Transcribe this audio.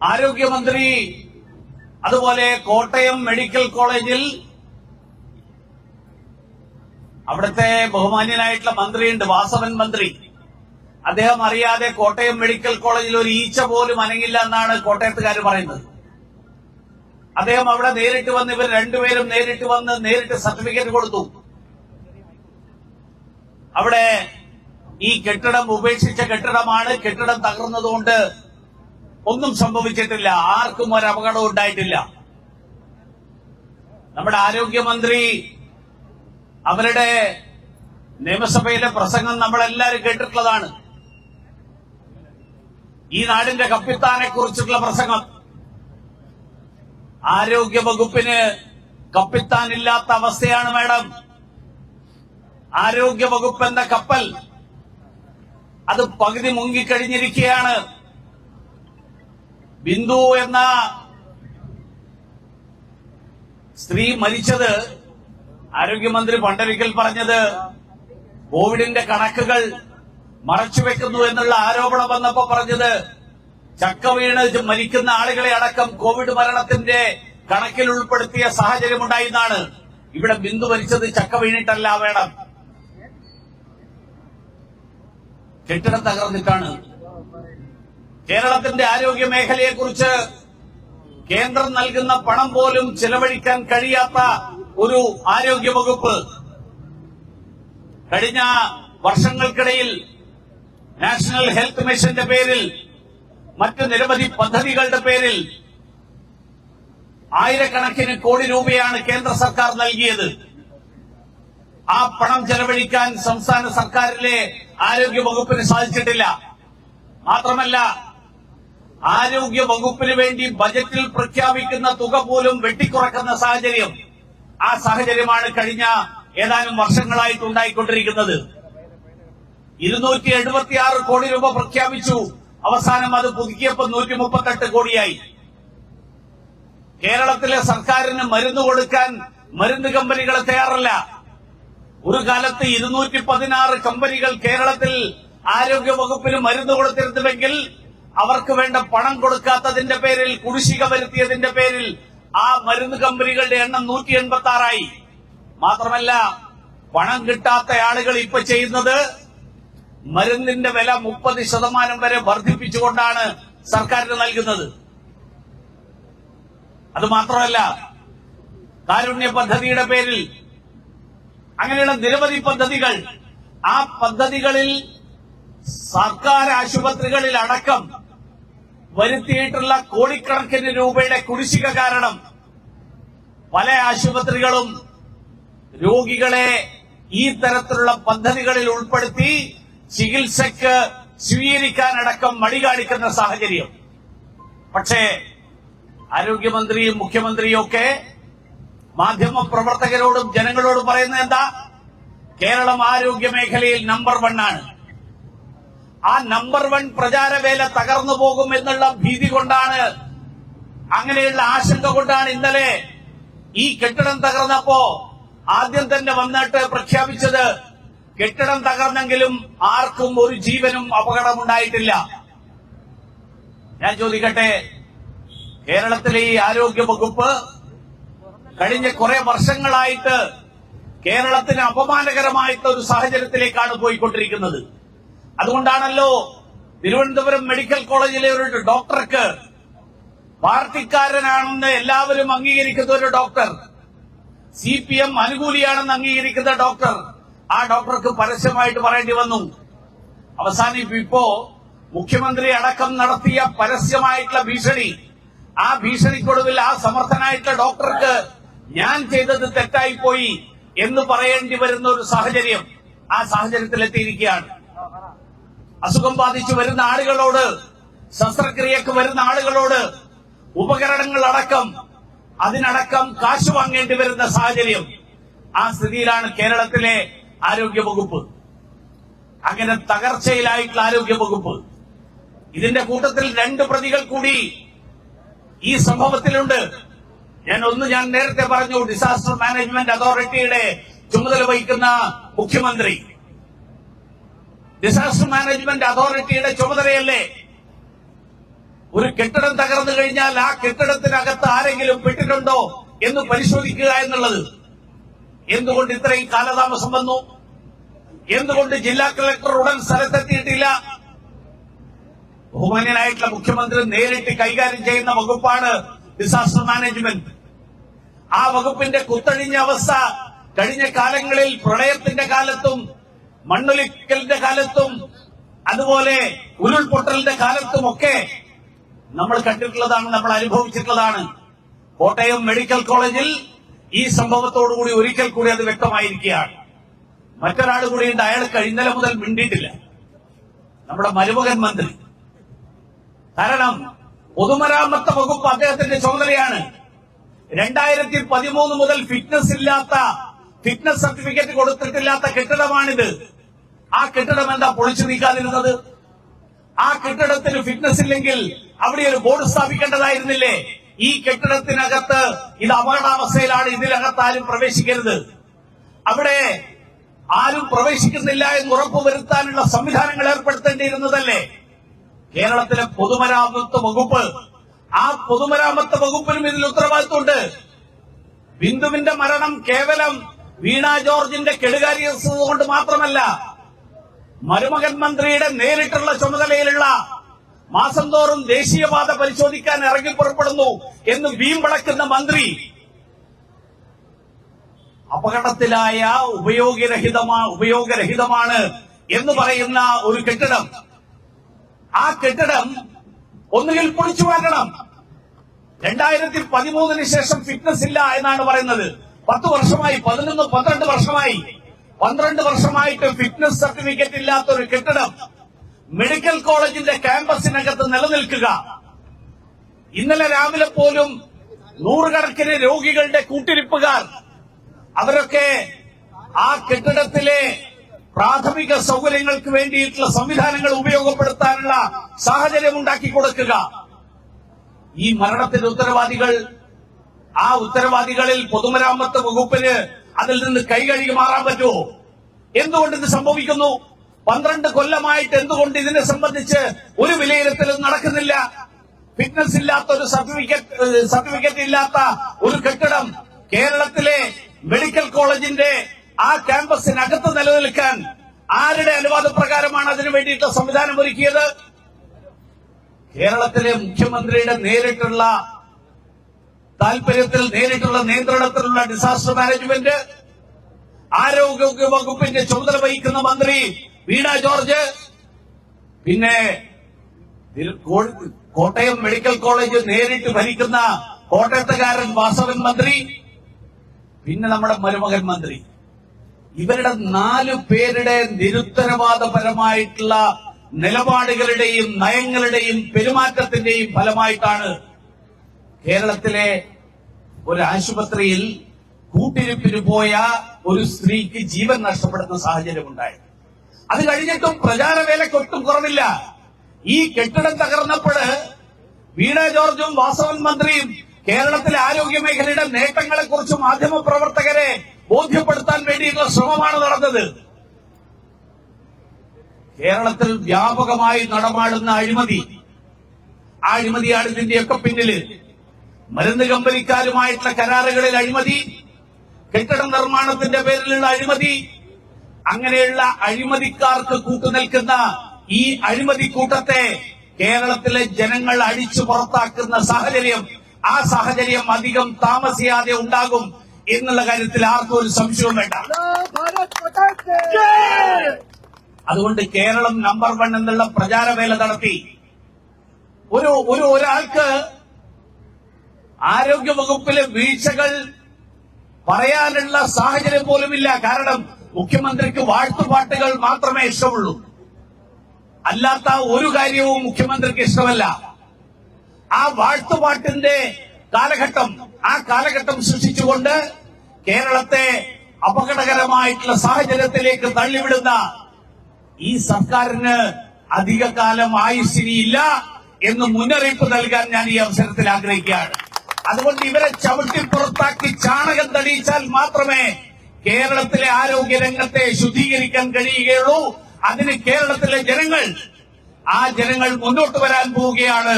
ആരോഗ്യമന്ത്രി അതുപോലെ കോട്ടയം മെഡിക്കൽ കോളേജിൽ അവിടുത്തെ ബഹുമാന്യനായിട്ടുള്ള മന്ത്രിയുണ്ട്, വാസവൻ മന്ത്രി. അദ്ദേഹം അറിയാതെ കോട്ടയം മെഡിക്കൽ കോളേജിൽ ഒരു ഈച്ച പോലും അനങ്ങില്ല എന്നാണ് കോട്ടയത്തുകാർ പറയുന്നത്. അദ്ദേഹം അവിടെ നേരിട്ട് വന്ന് ഇവർ രണ്ടുപേരും നേരിട്ട് സർട്ടിഫിക്കറ്റ് കൊടുത്തു. അവിടെ ഈ കെട്ടിടം ഉപേക്ഷിച്ച കെട്ടിടമാണ്, കെട്ടിടം തകർന്നതുകൊണ്ട് ഒന്നും സംഭവിച്ചിട്ടില്ല, ആർക്കും ഒരു അപകടം ഉണ്ടായിട്ടില്ല. നമ്മുടെ ആരോഗ്യമന്ത്രി അവരുടെ നിയമസഭയിലെ പ്രസംഗം നമ്മളെല്ലാവരും കേട്ടിട്ടുള്ളതാണ്. ഈ നാടിന്റെ കപ്പിത്താനെ കുറിച്ചുള്ള പ്രസംഗം. ആരോഗ്യ വകുപ്പിന് കപ്പിത്താനില്ലാത്ത അവസ്ഥയാണ് മാഡം. ആരോഗ്യ വകുപ്പ് എന്ന കപ്പൽ അത് പകുതി മുങ്ങിക്കഴിഞ്ഞിരിക്കുകയാണ്. ബിന്ദു എന്ന സ്ത്രീ മരിച്ചത്, ആരോഗ്യമന്ത്രി പണ്ടൊരിക്കൽ പറഞ്ഞത് കോവിഡിന്റെ കണക്കുകൾ മറച്ചുവെക്കുന്നു എന്നുള്ള ആരോപണം വന്നപ്പോ പറഞ്ഞത് ചക്ക വീണ് മരിക്കുന്ന ആളുകളെ അടക്കം കോവിഡ് മരണത്തിന്റെ കണക്കിൽ ഉൾപ്പെടുത്തിയ സാഹചര്യമുണ്ടായി എന്നാണ്. ഇവിടെ ബിന്ദു മരിച്ചത് ചക്ക വീണിട്ടല്ല വേണം, കെട്ടിടം തകർന്നിട്ടാണ്. കേരളത്തിന്റെ ആരോഗ്യ മേഖലയെക്കുറിച്ച് കേന്ദ്രം നൽകുന്ന പണം പോലും ചെലവഴിക്കാൻ കഴിയാത്ത ഒരു ആരോഗ്യ വകുപ്പ്. കഴിഞ്ഞ വർഷങ്ങൾക്കിടയിൽ നാഷണൽ ഹെൽത്ത് മിഷന്റെ പേരിൽ മറ്റ് നിരവധി പദ്ധതികളുടെ പേരിൽ ആയിരക്കണക്കിന് കോടി രൂപയാണ് കേന്ദ്ര സർക്കാർ നൽകിയത്. ആ പണം ചെലവഴിക്കാൻ സംസ്ഥാന സർക്കാരിലെ ആരോഗ്യ വകുപ്പിന് സാധിച്ചിട്ടില്ല. മാത്രമല്ല, ആരോഗ്യ വകുപ്പിന് വേണ്ടി ബജറ്റിൽ പ്രഖ്യാപിക്കുന്ന തുക പോലും വെട്ടിക്കുറക്കുന്ന സാഹചര്യം, ആ സാഹചര്യമാണ് കഴിഞ്ഞ ഏതാനും വർഷങ്ങളായിട്ട് ഉണ്ടായിക്കൊണ്ടിരിക്കുന്നത്. 276 കോടി രൂപ പ്രഖ്യാപിച്ചു, അവസാനം അത് പുതുക്കിയപ്പോൾ 138 കോടിയായി. കേരളത്തിലെ സർക്കാരിന് മരുന്ന് കൊടുക്കാൻ മരുന്ന് കമ്പനികൾ തയ്യാറല്ല. ഒരു കാലത്ത് 216 കമ്പനികൾ കേരളത്തിൽ ആരോഗ്യ വകുപ്പിന് മരുന്ന് കൊടുത്തിരുന്നുവെങ്കിൽ അവർക്ക് വേണ്ട പണം കൊടുക്കാത്തതിന്റെ പേരിൽ, കുടിശ്ശിക വരുത്തിയതിന്റെ പേരിൽ ആ മരുന്ന് കമ്പനികളുടെ എണ്ണം 186 മാത്രമല്ല, പണം കിട്ടാത്ത ആളുകൾ ഇപ്പൊ ചെയ്യുന്നത് മരുന്നിന്റെ വില 30% വരെ വർദ്ധിപ്പിച്ചുകൊണ്ടാണ് സർക്കാരിന് നൽകുന്നത്. അത് മാത്രമല്ല, കാരുണ്യ പദ്ധതിയുടെ പേരിൽ അങ്ങനെയുള്ള നിരവധി പദ്ധതികൾ, ആ പദ്ധതികളിൽ സർക്കാർ ആശുപത്രികളിൽ അടക്കം വരുത്തിയിട്ടുള്ള കോടിക്കണക്കിന് രൂപയുടെ കുടിശ്ശിക കാരണം പല ആശുപത്രികളും രോഗികളെ ഈ തരത്തിലുള്ള പദ്ധതികളിൽ ഉൾപ്പെടുത്തി ചികിത്സയ്ക്ക് സ്വീകരിക്കാനടക്കം മടി കാണിക്കുന്ന സാഹചര്യം. പക്ഷേ ആരോഗ്യമന്ത്രിയും മുഖ്യമന്ത്രിയും ഒക്കെ മാധ്യമ പ്രവർത്തകരോടും ജനങ്ങളോടും പറയുന്നത് എന്താ? കേരളം ആരോഗ്യ മേഖലയിൽ നമ്പർ 1 ആണ്. ആ നമ്പർ 1 പ്രചാരവേല തകർന്നു പോകും എന്നുള്ള ഭീതി കൊണ്ടാണ്, അങ്ങനെയുള്ള ആശങ്ക കൊണ്ടാണ് ഇന്നലെ ഈ കെട്ടിടം തകർന്നപ്പോ ആദ്യം തന്നെ വന്നിട്ട് പ്രഖ്യാപിച്ചത് കെട്ടിടം തകർന്നെങ്കിലും ആർക്കും ഒരു ജീവനും അപകടമുണ്ടായിട്ടില്ല. ഞാൻ ചോദിക്കട്ടെ, കേരളത്തിലെ ഈ ആരോഗ്യ വകുപ്പ് കഴിഞ്ഞ കുറെ വർഷങ്ങളായിട്ട് കേരളത്തിന് അപമാനകരമായിട്ടുള്ള ഒരു സാഹചര്യത്തിലേക്കാണ് പോയിക്കൊണ്ടിരിക്കുന്നത്. അതുകൊണ്ടാണല്ലോ തിരുവനന്തപുരം മെഡിക്കൽ കോളേജിലെ ഒരു ഡോക്ടർക്ക്, പാർട്ടിക്കാരനാണെന്ന് എല്ലാവരും അംഗീകരിക്കുന്ന ഒരു ഡോക്ടർ, CPM അനുകൂലിയാണെന്ന് അംഗീകരിക്കുന്ന ഡോക്ടർ, ആ ഡോക്ടർക്ക് പരസ്യമായിട്ട് പറയേണ്ടി വന്നു. അവസാനം ഇപ്പോ മുഖ്യമന്ത്രി അടക്കം നടത്തിയ പരസ്യമായിട്ടുള്ള ഭീഷണി, ആ ഭീഷണിക്കൊടുവിൽ ആ സമർത്ഥനായിട്ടുള്ള ഡോക്ടർക്ക് ഞാൻ ചെയ്തത് തെറ്റായിപ്പോയി എന്ന് പറയേണ്ടി വരുന്ന ഒരു സാഹചര്യം, ആ സാഹചര്യത്തിലെത്തിയിരിക്കുകയാണ്. അസുഖം ബാധിച്ചു വരുന്ന ആളുകളോട്, ശസ്ത്രക്രിയക്ക് വരുന്ന ആളുകളോട് ഉപകരണങ്ങൾ അടക്കം, അതിനടക്കം കാശ് വാങ്ങേണ്ടി വരുന്ന സാഹചര്യം, ആ സ്ഥിതിയിലാണ് കേരളത്തിലെ ആരോഗ്യ വകുപ്പ്. അങ്ങനെ തകർച്ചയിലായിട്ടുള്ള ആരോഗ്യ വകുപ്പ്. ഇതിന്റെ കൂട്ടത്തിൽ 2 പ്രതികൾ കൂടി ഈ സംഭവത്തിലുണ്ട്. ഞാൻ നേരത്തെ പറഞ്ഞു, ഡിസാസ്റ്റർ മാനേജ്മെന്റ് അതോറിറ്റിയുടെ ചുമതല വഹിക്കുന്ന മുഖ്യമന്ത്രി. ഡിസാസ്റ്റർ മാനേജ്മെന്റ് അതോറിറ്റിയുടെ ചുമതലയല്ലേ ഒരു കെട്ടിടം തകർന്നു കഴിഞ്ഞാൽ ആ കെട്ടിടത്തിനകത്ത് ആരെങ്കിലും പെട്ടിട്ടുണ്ടോ എന്ന് പരിശോധിക്കുക എന്നുള്ളത്. എന്തുകൊണ്ട് ഇത്രയും കാലതാമസം വന്നു? എന്തുകൊണ്ട് ജില്ലാ കളക്ടർ ഉടൻ സ്ഥലത്തെത്തിയിട്ടില്ല? ബഹുമാന്യനായിട്ടുള്ള മുഖ്യമന്ത്രി നേരിട്ട് കൈകാര്യം ചെയ്യുന്ന വകുപ്പാണ് ഡിസാസ്റ്റർ മാനേജ്മെന്റ്. ആ വകുപ്പിന്റെ കുത്തഴിഞ്ഞ അവസ്ഥ കഴിഞ്ഞ കാലങ്ങളിൽ പ്രളയത്തിന്റെ കാലത്തും മണ്ണൊലിക്കലിന്റെ കാലത്തും അതുപോലെ ഉരുൾപൊട്ടലിന്റെ കാലത്തുമൊക്കെ നമ്മൾ കണ്ടിട്ടുള്ളതാണ്, നമ്മൾ അനുഭവിച്ചിട്ടുള്ളതാണ്. കോട്ടയം മെഡിക്കൽ കോളേജിൽ ഈ സംഭവത്തോടുകൂടി ഒരിക്കൽ കൂടി അത് വ്യക്തമായിരിക്കുകയാണ്. മറ്റൊരാൾ കൂടിയുണ്ട്, അയാൾ ഇന്നലെ മുതൽ മിണ്ടിയിട്ടില്ല, നമ്മുടെ മരുമകൻ മന്ത്രി. കാരണം പൊതുമരാമത്ത് വകുപ്പ് അദ്ദേഹത്തിന്റെ ചുമതലയാണ്. 2013 മുതൽ ഫിറ്റ്നസ് സർട്ടിഫിക്കറ്റ് കൊടുത്തിട്ടില്ലാത്ത കെട്ടിടമാണിത്. ആ കെട്ടിടം എന്താ പൊളിച്ചു നീക്കാതിരുന്നത്? ആ കെട്ടിടത്തിന് ഫിറ്റ്നസ് ഇല്ലെങ്കിൽ അവിടെ ഒരു ബോർഡ് സ്ഥാപിക്കേണ്ടതായിരുന്നില്ലേ? ഈ കെട്ടിടത്തിനകത്ത് ഇത് അപകടാവസ്ഥയിലാണ്, ഇതിനകത്ത് ആരും പ്രവേശിക്കരുത്, അവിടെ ആരും പ്രവേശിക്കുന്നില്ല എന്ന് ഉറപ്പുവരുത്താനുള്ള സംവിധാനങ്ങൾ ഏർപ്പെടുത്തേണ്ടിയിരുന്നതല്ലേ? കേരളത്തിലെ പൊതുമരാമത്ത് വകുപ്പ്, ആ പൊതുമരാമത്ത് വകുപ്പിനും ഇതിൽ ഉത്തരവാദിത്വമുണ്ട്. ബിന്ദുവിന്റെ മരണം കേവലം വീണ ജോർജിന്റെ കെടുകാര്യസ്ഥത കൊണ്ട് മാത്രമല്ല, മരുമകൻ മന്ത്രിയുടെ നേരിട്ടുള്ള ചുമതലയിലുള്ള മാസം തോറും ദേശീയപാത പരിശോധിക്കാൻ ഇറങ്ങി പുറപ്പെടുന്നു എന്ന് വീമ്പളക്കുന്ന മന്ത്രി അപകടത്തിലായ ഉപയോഗരഹിതമാണ് എന്ന് പറയുന്ന ഒരു കെട്ടിടം, ആ കെട്ടിടം ഒന്നുകിൽ പൊളിച്ചു മാറ്റണം. 2013 ശേഷം ഫിറ്റ്നസ് ഇല്ല എന്നാണ് പറയുന്നത്. 10 വർഷമായി, 11-12 വർഷമായി, 12 വർഷമായിട്ട് ഫിറ്റ്നസ് സർട്ടിഫിക്കറ്റ് ഇല്ലാത്ത ഒരു കെട്ടിടം മെഡിക്കൽ കോളേജിന്റെ ക്യാമ്പസിനകത്ത് നിലനിൽക്കുക. ഇന്നലെ രാവിലെ പോലും നൂറുകണക്കിന് രോഗികളുടെ കൂട്ടിരിപ്പുകാർ അവരൊക്കെ ആ കെട്ടിടത്തിലെ പ്രാഥമിക സൗകര്യങ്ങൾക്ക് വേണ്ടിയിട്ടുള്ള സംവിധാനങ്ങൾ ഉപയോഗപ്പെടുത്താനുള്ള സാഹചര്യം ഉണ്ടാക്കി കൊടുക്കുക. ഈ മരണത്തിന്റെ ഉത്തരവാദികൾ, ആ ഉത്തരവാദികളിൽ പൊതുമരാമത്ത് വകുപ്പിന് അതിൽ നിന്ന് കൈകഴുകി മാറാൻ പറ്റുമോ? എന്തുകൊണ്ട് ഇത് സംഭവിക്കുന്നു? 12 കൊല്ലമായിട്ട് എന്തുകൊണ്ട് ഇതിനെ സംബന്ധിച്ച് ഒരു വിലയിരുത്തലും നടക്കുന്നില്ല? ഫിറ്റ്നസ് ഇല്ലാത്ത ഒരു സർട്ടിഫിക്കറ്റ് ഇല്ലാത്ത ഒരു കെട്ടിടം കേരളത്തിലെ മെഡിക്കൽ കോളേജിന്റെ ആ ക്യാമ്പസിനകത്ത് നിലനിൽക്കാൻ ആരുടെ അനുവാദപ്രകാരമാണ് അതിനു വേണ്ടിയിട്ടുള്ള സംവിധാനം ഒരുക്കിയത്? കേരളത്തിലെ മുഖ്യമന്ത്രിയുടെ നേരിട്ടുള്ള താൽപര്യത്തിൽ, നേരിട്ടുള്ള നിയന്ത്രണത്തിലുള്ള ഡിസാസ്റ്റർ മാനേജ്മെന്റ്, ആരോഗ്യ വകുപ്പിന്റെ ചുമതല വഹിക്കുന്ന മന്ത്രി വീണ ജോർജ്, പിന്നെ കോട്ടയം മെഡിക്കൽ കോളേജ് നേരിട്ട് ഭരിക്കുന്ന കോട്ടയത്തുകാരൻ വാസവൻ മന്ത്രി, പിന്നെ നമ്മുടെ മരുമകൻ മന്ത്രി. ഇവരുടെ 4 പേരുടെ നിരുത്തരവാദപരമായിട്ടുള്ള നിലപാടുകളുടെയും നയങ്ങളുടെയും പെരുമാറ്റത്തിന്റെയും ഫലമായിട്ടാണ് കേരളത്തിലെ ഒരു ആശുപത്രിയിൽ കൂട്ടിരിപ്പിന് പോയ ഒരു സ്ത്രീക്ക് ജീവൻ നഷ്ടപ്പെടുന്ന സാഹചര്യമുണ്ടായത്. അത് കഴിഞ്ഞിട്ടും പ്രചാരവേലയ്ക്ക് ഒട്ടും കുറവില്ല. ഈ കെട്ടിടം തകർന്നപ്പോൾ വീണ ജോർജും വാസവൻ മന്ത്രിയും കേരളത്തിലെ ആരോഗ്യ മേഖലയുടെ നേട്ടങ്ങളെക്കുറിച്ച് മാധ്യമപ്രവർത്തകരെ ബോധ്യപ്പെടുത്താൻ വേണ്ടിയിട്ടുള്ള ശ്രമമാണ് നടന്നത്. കേരളത്തിൽ വ്യാപകമായി നടമാടുന്ന അഴിമതി, ആ അഴിമതിയാണ് ഇതിന്റെയൊക്കെ പിന്നില്. മരുന്ന് കമ്പനിക്കാരുമായിട്ടുള്ള കരാറുകളിൽ അഴിമതി, കെട്ടിട നിർമ്മാണത്തിന്റെ പേരിലുള്ള അഴിമതി, അങ്ങനെയുള്ള അഴിമതിക്കാർക്ക് കൂട്ടുനിൽക്കുന്ന ഈ അഴിമതി കൂട്ടത്തെ കേരളത്തിലെ ജനങ്ങൾ അടിച്ചു പുറത്താക്കുന്ന സാഹചര്യം, ആ സാഹചര്യം അധികം താമസിയാതെ ഉണ്ടാകും എന്നുള്ള കാര്യത്തിൽ ആർക്കും ഒരു സംശയവും വേണ്ട. അതുകൊണ്ട് കേരളം നമ്പർ 1 എന്നുള്ള പ്രചാരവേല നടത്തി. ഒരാൾക്ക് ആരോഗ്യ വകുപ്പിലെ വീഴ്ചകൾ പറയാനുള്ള സാഹചര്യം പോലുമില്ല. കാരണം മുഖ്യമന്ത്രിക്ക് വാഴ്ത്തുപാട്ടുകൾ മാത്രമേ ഇഷ്ടമുള്ളൂ, അല്ലാത്ത ഒരു കാര്യവും മുഖ്യമന്ത്രിക്ക് ഇഷ്ടമല്ല. ആ വാഴ്ത്തുപാട്ടിന്റെ കാലഘട്ടം, ആ കാലഘട്ടം സൃഷ്ടിച്ചുകൊണ്ട് കേരളത്തെ അപകടകരമായിട്ടുള്ള സാഹചര്യത്തിലേക്ക് തള്ളിവിടുന്ന ഈ സർക്കാരിന് അധികകാലം ആയുസ്സിനിയില്ല എന്ന് മുന്നറിയിപ്പ് നൽകാൻ ഞാൻ ഈ അവസരത്തിൽ ആഗ്രഹിക്കുകയാണ്. അതുകൊണ്ട് ഇവരെ ചവിട്ടി പുറത്താക്കി ചാണകം തെളിയിച്ചാൽ മാത്രമേ കേരളത്തിലെ ആരോഗ്യ രംഗത്തെ ശുദ്ധീകരിക്കാൻ കഴിയുകയുള്ളൂ. അതിന് കേരളത്തിലെ ജനങ്ങൾ മുന്നോട്ട് വരാൻ പോവുകയാണ്.